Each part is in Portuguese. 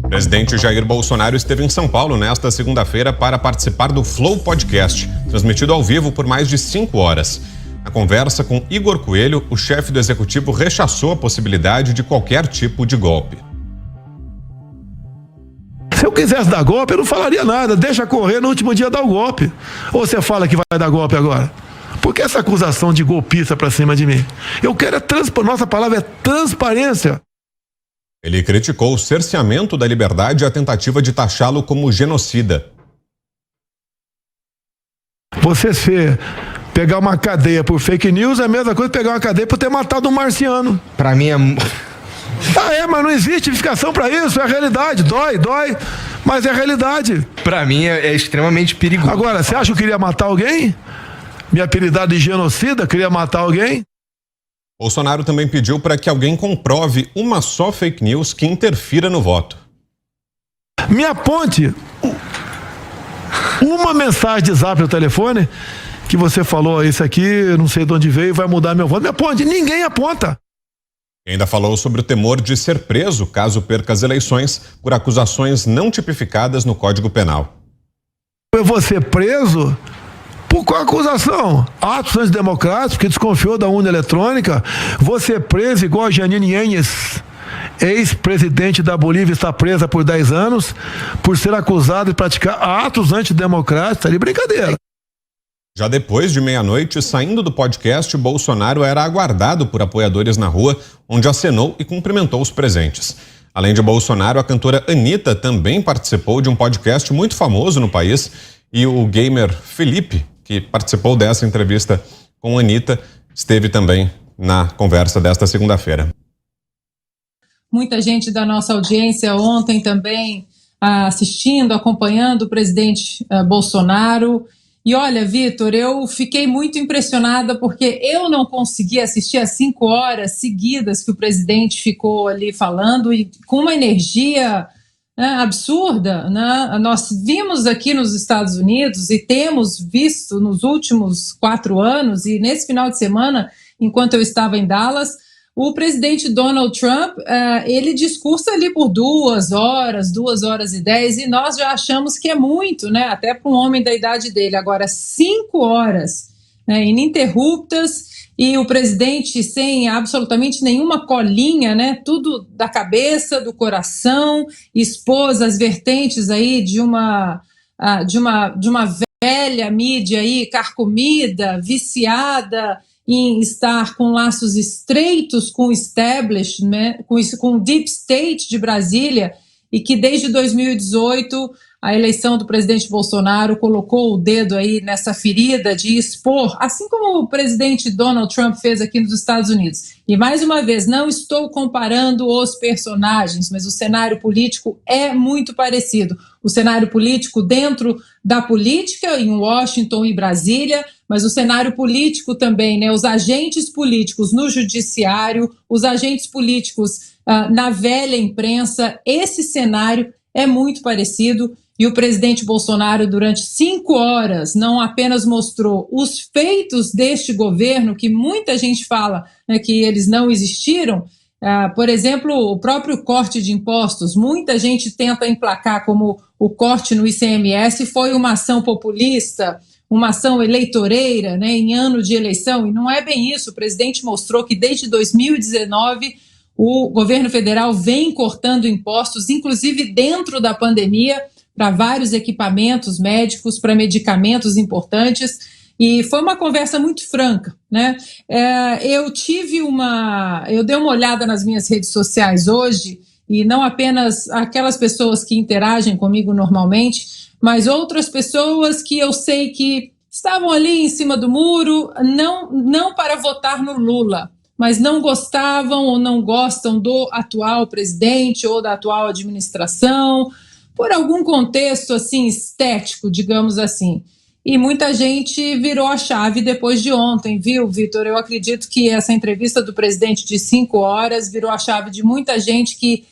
O presidente Jair Bolsonaro esteve em São Paulo nesta segunda-feira para participar do Flow Podcast, transmitido ao vivo por mais de 5 horas. Na conversa com Igor Coelho, o chefe do executivo rechaçou a possibilidade de qualquer tipo de golpe. Se eu quisesse dar golpe, eu não falaria nada. Deixa correr, no último dia dá o golpe. Ou você fala que vai dar golpe agora? Por que essa acusação de golpista pra cima de mim? Eu quero nossa palavra é transparência. Ele criticou o cerceamento da liberdade e a tentativa de taxá-lo como genocida. Você pegar uma cadeia por fake news é a mesma coisa que pegar uma cadeia por ter matado um marciano. Pra mim é... Mas não existe justificação pra isso, é a realidade. Dói, mas é a realidade. Pra mim é extremamente perigoso. Agora, você acha que eu queria matar alguém? Me apelidar de genocida, queria matar alguém? Bolsonaro também pediu para que alguém comprove uma só fake news que interfira no voto. Me aponte uma mensagem de zap no telefone que você falou, isso aqui, não sei de onde veio, vai mudar meu voto. Me aponte, ninguém aponta. Ainda falou sobre o temor de ser preso caso perca as eleições por acusações não tipificadas no Código Penal. Eu vou ser preso por qual acusação? Atos antidemocráticos, que desconfiou da urna eletrônica. Vou ser preso igual a Janine Áñez, ex-presidente da Bolívia, está presa por 10 anos por ser acusado de praticar atos antidemocráticos. Tá de brincadeira. Já depois de meia-noite, saindo do podcast, Bolsonaro era aguardado por apoiadores na rua, onde acenou e cumprimentou os presentes. Além de Bolsonaro, a cantora Anitta também participou de um podcast muito famoso no país, e o gamer Felipe, que participou dessa entrevista com a Anitta, esteve também na conversa desta segunda-feira. Muita gente da nossa audiência ontem também assistindo, acompanhando o presidente Bolsonaro. E olha, Vitor, eu fiquei muito impressionada porque eu não consegui assistir as 5 horas seguidas que o presidente ficou ali falando e com uma energia absurda, né? Nós vimos aqui nos Estados Unidos e temos visto nos últimos 4 anos e nesse final de semana, enquanto eu estava em Dallas, o presidente Donald Trump, ele discursa ali por 2 horas, 2 horas e 10, e nós já achamos que é muito, né? Até para um homem da idade dele. Agora, 5 horas, né, ininterruptas, e o presidente sem absolutamente nenhuma colinha, né? Tudo da cabeça, do coração, expôs as vertentes aí de uma velha mídia aí carcomida, viciada em estar com laços estreitos com o establishment, com o deep state de Brasília, e que desde 2018 a eleição do presidente Bolsonaro colocou o dedo aí nessa ferida de expor, assim como o presidente Donald Trump fez aqui nos Estados Unidos. E mais uma vez, não estou comparando os personagens, mas o cenário político é muito parecido. O cenário político dentro da política, em Washington e Brasília, mas o cenário político também, né? Os agentes políticos no judiciário, os agentes políticos na velha imprensa, esse cenário é muito parecido. E o presidente Bolsonaro, durante 5 horas, não apenas mostrou os feitos deste governo, que muita gente fala, né, que eles não existiram. Por exemplo, o próprio corte de impostos, muita gente tenta emplacar como o corte no ICMS foi uma ação populista, uma ação eleitoreira, né, em ano de eleição, e não é bem isso. O presidente mostrou que desde 2019 o governo federal vem cortando impostos, inclusive dentro da pandemia, para vários equipamentos médicos, para medicamentos importantes, e foi uma conversa muito franca, né? Eu dei uma olhada nas minhas redes sociais hoje, e não apenas aquelas pessoas que interagem comigo normalmente, mas outras pessoas que eu sei que estavam ali em cima do muro, não para votar no Lula, mas não gostavam ou não gostam do atual presidente ou da atual administração, por algum contexto assim estético, digamos assim. E muita gente virou a chave depois de ontem, viu, Vitor? Eu acredito que essa entrevista do presidente de 5 horas virou a chave de muita gente que,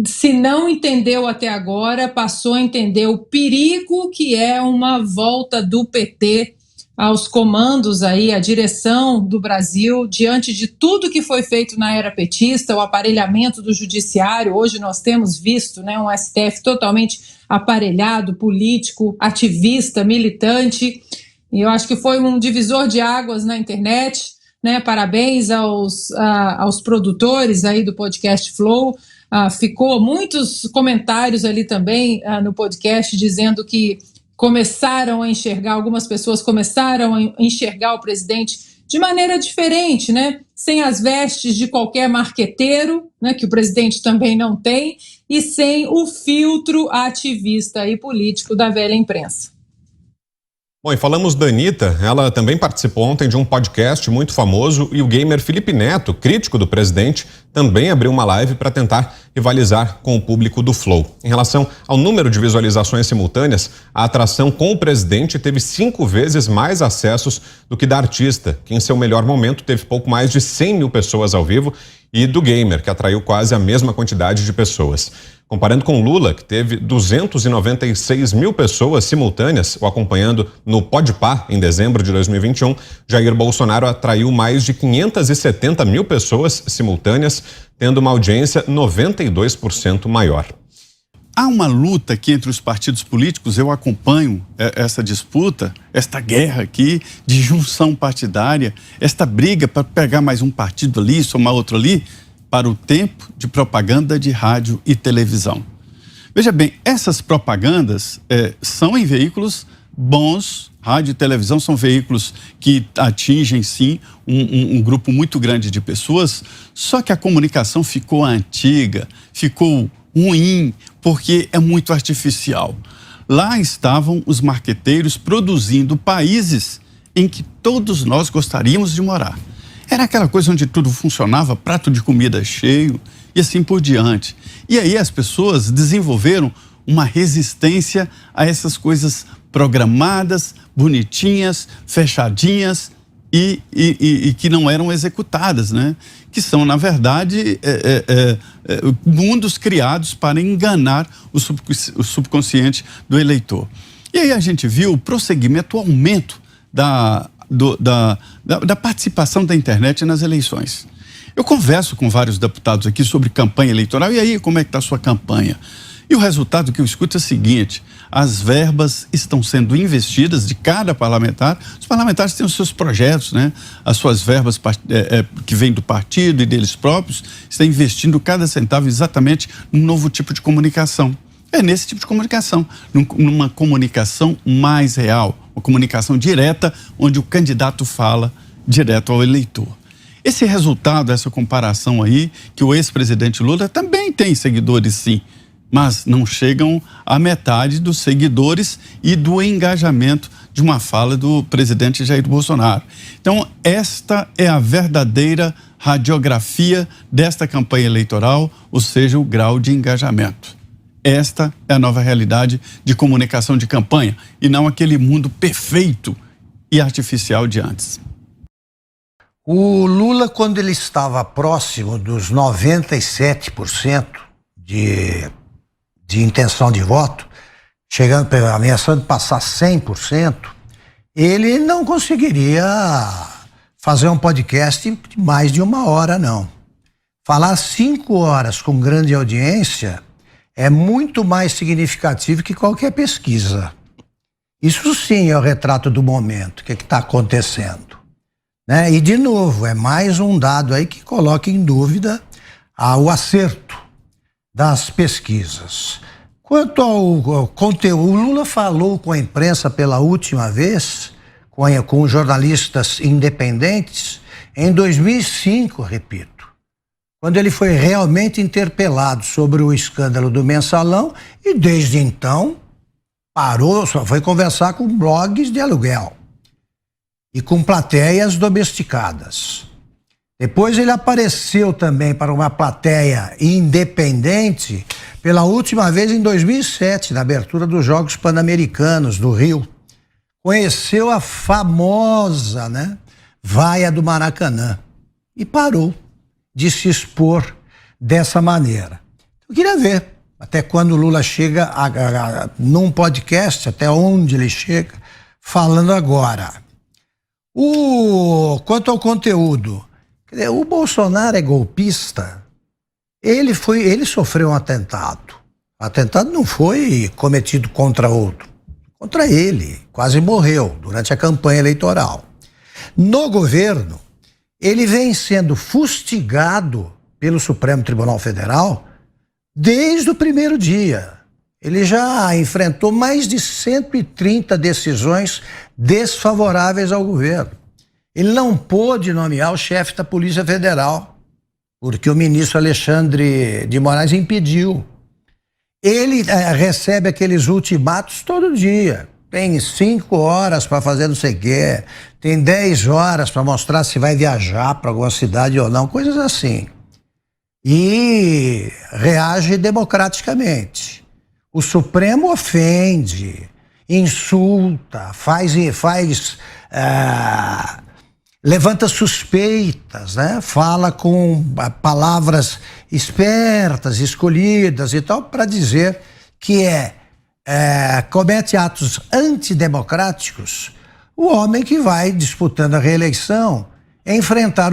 se não entendeu até agora, passou a entender o perigo que é uma volta do PT aos comandos aí, a direção do Brasil, diante de tudo que foi feito na era petista, o aparelhamento do judiciário. Hoje nós temos visto, né, um STF totalmente aparelhado, político, ativista, militante, e eu acho que foi um divisor de águas na internet, né? Parabéns aos produtores aí do podcast Flow. Ficou muitos comentários ali também no podcast dizendo que algumas pessoas começaram a enxergar o presidente de maneira diferente, né? Sem as vestes de qualquer marqueteiro, né? Que o presidente também não tem, e sem o filtro ativista e político da velha imprensa. Bom, e falamos da Anitta, ela também participou ontem de um podcast muito famoso e o gamer Felipe Neto, crítico do presidente, também abriu uma live para tentar rivalizar com o público do Flow. Em relação ao número de visualizações simultâneas, a atração com o presidente teve 5 vezes mais acessos do que da artista, que em seu melhor momento teve pouco mais de 100 mil pessoas ao vivo, e do gamer, que atraiu quase a mesma quantidade de pessoas. Comparando com Lula, que teve 296 mil pessoas simultâneas o acompanhando no Podpah em dezembro de 2021, Jair Bolsonaro atraiu mais de 570 mil pessoas simultâneas, tendo uma audiência 92% maior. Há uma luta aqui entre os partidos políticos, eu acompanho essa disputa, esta guerra aqui de junção partidária, esta briga para pegar mais um partido ali, somar outro ali, para o tempo de propaganda de rádio e televisão. Veja bem, essas propagandas são em veículos bons, rádio e televisão são veículos que atingem, sim, um grupo muito grande de pessoas, só que a comunicação ficou antiga, ficou ruim, porque é muito artificial. Lá estavam os marqueteiros produzindo países em que todos nós gostaríamos de morar. Era aquela coisa onde tudo funcionava, prato de comida cheio e assim por diante. E aí as pessoas desenvolveram uma resistência a essas coisas programadas, bonitinhas, fechadinhas e que não eram executadas, né? Que são, na verdade, mundos criados para enganar o subconsciente do eleitor. E aí a gente viu o prosseguimento, o aumento da participação da internet nas eleições. Eu converso com vários deputados aqui sobre campanha eleitoral. E aí, como é que está a sua campanha? E o resultado que eu escuto é o seguinte: as verbas estão sendo investidas de cada parlamentar. Os parlamentares têm os seus projetos, né? As suas verbas que vêm do partido e deles próprios, estão investindo cada centavo exatamente num novo tipo de comunicação. É nesse tipo de comunicação, numa comunicação mais real, uma comunicação direta, onde o candidato fala direto ao eleitor. Esse resultado, essa comparação aí, que o ex-presidente Lula também tem seguidores, sim, mas não chegam à metade dos seguidores e do engajamento de uma fala do presidente Jair Bolsonaro. Então, esta é a verdadeira radiografia desta campanha eleitoral, ou seja, o grau de engajamento. Esta é a nova realidade de comunicação de campanha e não aquele mundo perfeito e artificial de antes. O Lula, quando ele estava próximo dos 97% de intenção de voto, chegando, ameaçando passar 100%, ele não conseguiria fazer um podcast de mais de 1 hora, não. Falar 5 horas com grande audiência é muito mais significativo que qualquer pesquisa. Isso sim é o retrato do momento, o que está acontecendo. Né? E, de novo, é mais um dado aí que coloca em dúvida o acerto das pesquisas. Quanto ao conteúdo, o Lula falou com a imprensa pela última vez, com jornalistas independentes, em 2005, repito, quando ele foi realmente interpelado sobre o escândalo do Mensalão, e desde então parou, só foi conversar com blogs de aluguel e com plateias domesticadas. Depois ele apareceu também para uma plateia independente pela última vez em 2007, na abertura dos Jogos Pan-Americanos do Rio. Conheceu a famosa, né, vaia do Maracanã e parou de se expor dessa maneira. Eu queria ver até quando o Lula chega num podcast, até onde ele chega, falando agora. Quanto ao conteúdo, o Bolsonaro é golpista. Ele sofreu um atentado. O atentado não foi cometido contra outro, contra ele. Quase morreu durante a campanha eleitoral. No governo, ele vem sendo fustigado pelo Supremo Tribunal Federal desde o primeiro dia. Ele já enfrentou mais de 130 decisões desfavoráveis ao governo. Ele não pôde nomear o chefe da Polícia Federal, porque o ministro Alexandre de Moraes impediu. Ele recebe aqueles ultimatos todo dia. Tem 5 horas para fazer não sei o quê, tem 10 horas para mostrar se vai viajar para alguma cidade ou não, coisas assim. E reage democraticamente. O Supremo ofende, insulta, levanta suspeitas, né? Fala com palavras espertas, escolhidas e tal, para dizer que comete atos antidemocráticos o homem que vai disputando a reeleição enfrentar